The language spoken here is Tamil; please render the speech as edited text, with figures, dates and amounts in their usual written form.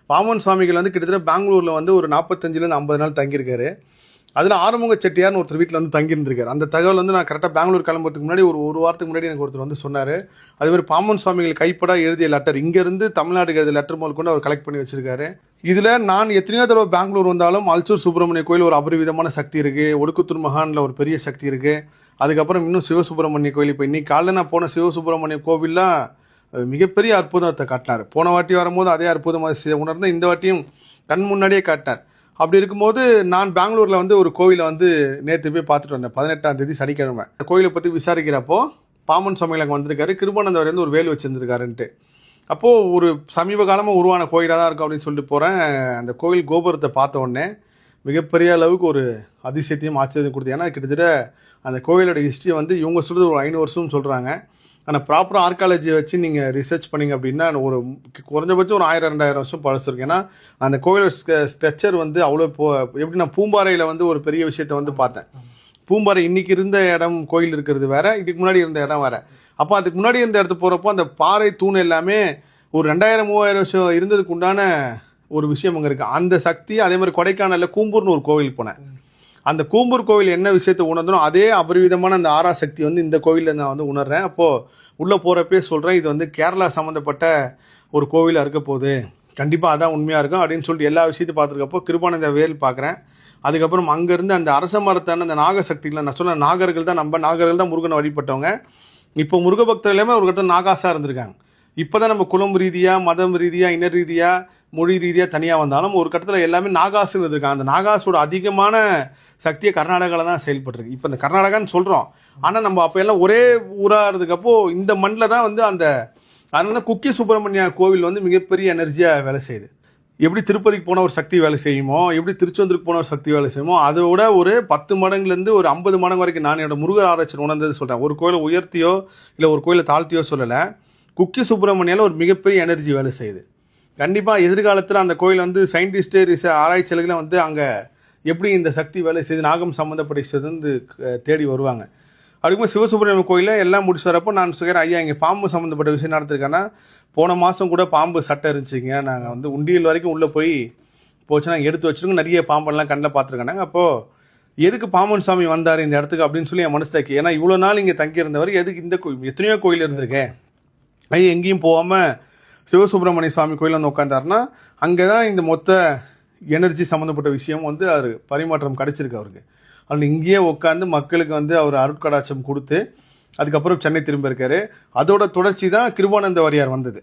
பாமன் சுவாமிகள் வந்து கிட்டத்தட்ட பெங்களூரில் வந்து ஒரு 45லேருந்து 50 நாள் தங்கியிருக்காரு. அதில் ஆறுமுக செட்டியார்னு ஒருத்தர் வீட்டில் வந்து தங்கியிருந்திருக்காரு. அந்த தகவல் வந்து நான் கரெக்டாக பெங்களூர் கிளம்புறதுக்கு முன்னாடி ஒரு வாரத்துக்கு முன்னாடி எனக்கு ஒருத்தர் வந்து சொன்னார். அதேமாதிரி பாமன் சுவாமிகள் கைப்பட எழுதிய லெட்டர், இங்கேருந்து தமிழ்நாட்டுக்கு எழுதிய லெட்டர் முதல் கொண்டு அவர் கலெக்ட் பண்ணி வச்சிருக்காரு. இதில் நான் எத்தனையோ தடவை பெங்களூர் வந்தாலும் அல்சூர் சுப்பிரமணிய கோயில் ஒரு அபரிவிதமான சக்தி இருக்குது, ஒடுக்குத்தூர் மகானில் ஒரு பெரிய சக்தி இருக்குது. அதுக்கப்புறம் இன்னும் சிவசுப்பிரமணிய கோயில், இப்போ இன்னைக்கு காலையில் நான் போன சிவசுப்பிரமணிய கோவில்லாம் மிகப்பெரிய அற்புதத்தை காட்டினார். போன வாட்டி வரும்போது அதே அற்புதமாக உணர்ந்து இந்த வாட்டியும் கண் முன்னாடியே காட்டினார். அப்படி இருக்கும்போது நான் பெங்களூரில் வந்து ஒரு கோவிலை வந்து நேற்று போய் பார்த்துட்டு வந்தேன். 18ஆம் தேதி சனிக்கிழமை. அந்த கோயிலை பற்றி விசாரிக்கிறப்போ பாமன் சுவாமிகள் அங்கே வந்திருக்காரு. கிருபானந்தவர் வந்து ஒரு வேல் வச்சுருந்துருக்காருன்ட்டு. அப்போது ஒரு சமீப காலமாக உருவான கோயிலாக தான் இருக்கும் அப்படின்னு சொல்லிட்டு போகிறேன். அந்த கோவில் கோபுரத்தை பார்த்த உடனே மிகப்பெரிய அளவுக்கு ஒரு அதிசயத்தையும் ஆச்சரியம் கொடுத்து. ஏன்னா கிட்டத்தட்ட அந்த கோவிலோட ஹிஸ்ட்ரி வந்து இவங்க சொல்கிறது ஒரு 500 வருஷம்னு சொல்கிறாங்க. ஆனால் ப்ராப்பராக ஆர்காலஜி வச்சு நீங்கள் ரிசர்ச் பண்ணிங்க அப்படின்னா ஒரு குறைஞ்சபட்சம் ஒரு 1000-2000 வருஷம் பழசு இருக்கு. ஏன்னா அந்த கோவிலோட ஸ்ட்ரக்சர் வந்து அவ்வளோ எப்படி நான் பூம்பாறையில் வந்து ஒரு பெரிய விஷயத்தை வந்து பார்த்தேன். பூம்பாறை இன்னைக்கு இருந்த இடம் கோயில் இருக்கிறது வேற, இதுக்கு முன்னாடி இருந்த இடம் வேற. அப்போ அதுக்கு முன்னாடி இருந்த இடத்துக்கு போகிறப்போ அந்த பாறை தூண் எல்லாமே ஒரு 2000-3000 வருஷம் இருந்ததுக்கு உண்டான ஒரு விஷயம் அங்கே இருக்குது. அந்த சக்தி அதே மாதிரி கொடைக்கானலில் கூம்பூர்னு ஒரு கோவில் போனேன். அந்த கூம்பூர் கோவில் என்ன விஷயத்தை உணர்ந்தனோ அதே அபரிவிதமான அந்த ஆறா சக்தி வந்து இந்த கோவிலில் நான் வந்து உணர்றேன். அப்போது உள்ளே போகிறப்பே சொல்கிறேன், இது வந்து கேரளா சம்மந்தப்பட்ட ஒரு கோவிலாக இருக்க போகுது, கண்டிப்பாக அதான் உண்மையாக இருக்கும் அப்படின்னு சொல்லிட்டு எல்லா விஷயத்தையும் பார்த்துருக்கப்போ கிருபானந்த வேல் பார்க்குறேன். அதுக்கப்புறம் அங்கேருந்து அந்த அரச மரத்தான அந்த நாகசக்திகளை நான் சொன்ன நாகர்கள் தான் முருகனை வழிபட்டவங்க. இப்போ முருக பக்தர்களே ஒரு இடத்துல நாகாஸாக இருந்திருக்காங்க. இப்போ தான் நம்ம குலம் ரீதியாக, மதம் ரீதியாக, இன ரீதியாக, மொழி ரீதியாக தனியாக வந்தாலும் ஒரு கட்டத்தில் எல்லாமே நாகாசுன்னு இருந்திருக்காங்க. அந்த நாகாஸோட அதிகமான சக்தியை கர்நாடகாவில் தான் செயல்பட்டுருக்கு. இப்போ இந்த கர்நாடகான்னு சொல்கிறோம், ஆனால் நம்ம அப்போ எல்லாம் ஒரே ஊராக இருந்ததுக்கப்போ இந்த மண்ணில் தான் வந்து அதனால குக்கி சுப்பிரமணிய கோவில் வந்து மிகப்பெரிய எனர்ஜியாக வேலை செய்யுது. எப்படி திருப்பதிக்கு போன ஒரு சக்தி வேலை செய்யுமோ, எப்படி திருச்செந்தூருக்கு போன ஒரு சக்தி வேலை செய்யுமோ, அதோட ஒரு 10 மடங்குலேருந்து ஒரு 50 மடங்கு வரைக்கும் நான் என்னோட முருகர் ஆராய்ச்சி உணர்ந்தது சொல்கிறேன். ஒரு கோயிலை உயர்த்தியோ இல்லை ஒரு கோயிலை தாழ்த்தியோ சொல்லலை, குக்கி சுப்பிரமணியால் ஒரு மிகப்பெரிய எனர்ஜி வேலை செய்யுது. கண்டிப்பாக எதிர்காலத்தில் அந்த கோயில் வந்து சயின்டிஸ்ட்டு ஆராய்ச்சியாளர்கள் வந்து அங்கே எப்படி இந்த சக்தி வேலை செய்து நாகம் சம்மந்தப்பட்ட தேடி வருவாங்க. அதுக்குமே சிவசுப்பிரமணிய கோயிலில் எல்லாம் முடிச்சு வரப்போ நான் சொல்கிறேன், ஐயா இங்கே பாம்பு சம்மந்தப்பட்ட விஷயம் நடத்திருக்கேன்னா போன மாதம் கூட பாம்பு சட்டை இருந்துச்சுங்க, நாங்கள் வந்து உண்டியல் வரைக்கும் உள்ளே போச்சு நாங்கள் எடுத்து வச்சுருக்கோம், நிறைய பாம்பெல்லாம் கண்ணில் பார்த்துருக்கேன். அப்போது எதுக்கு பாம்பன் சாமி வந்தார் இந்த இடத்துக்கு அப்படின்னு சொல்லி என் மனசுக்கு, ஏன்னா இவ்வளோ நாள் இங்கே தங்கியிருந்தவர் எதுக்கு இந்த கோயில், எத்தனையோ கோயில் இருந்திருக்கேன், ஐயா எங்கேயும் போகாமல் சிவசுப்பிரமணிய சுவாமி கோயில் வந்து உட்காந்தாருன்னா அங்கே தான் இந்த மொத்த எனர்ஜி சம்மந்தப்பட்ட விஷயம் வந்து அவர் பரிமாற்றம் கிடச்சிருக்கு அவருக்கு. அதில் இங்கேயே உட்காந்து மக்களுக்கு வந்து அவர் அருட்கடாட்சம் கொடுத்து அதுக்கப்புறம் சென்னை திரும்ப இருக்காரு. அதோட தொடர்ச்சி தான் கிருபானந்த வாரியார் வந்தது.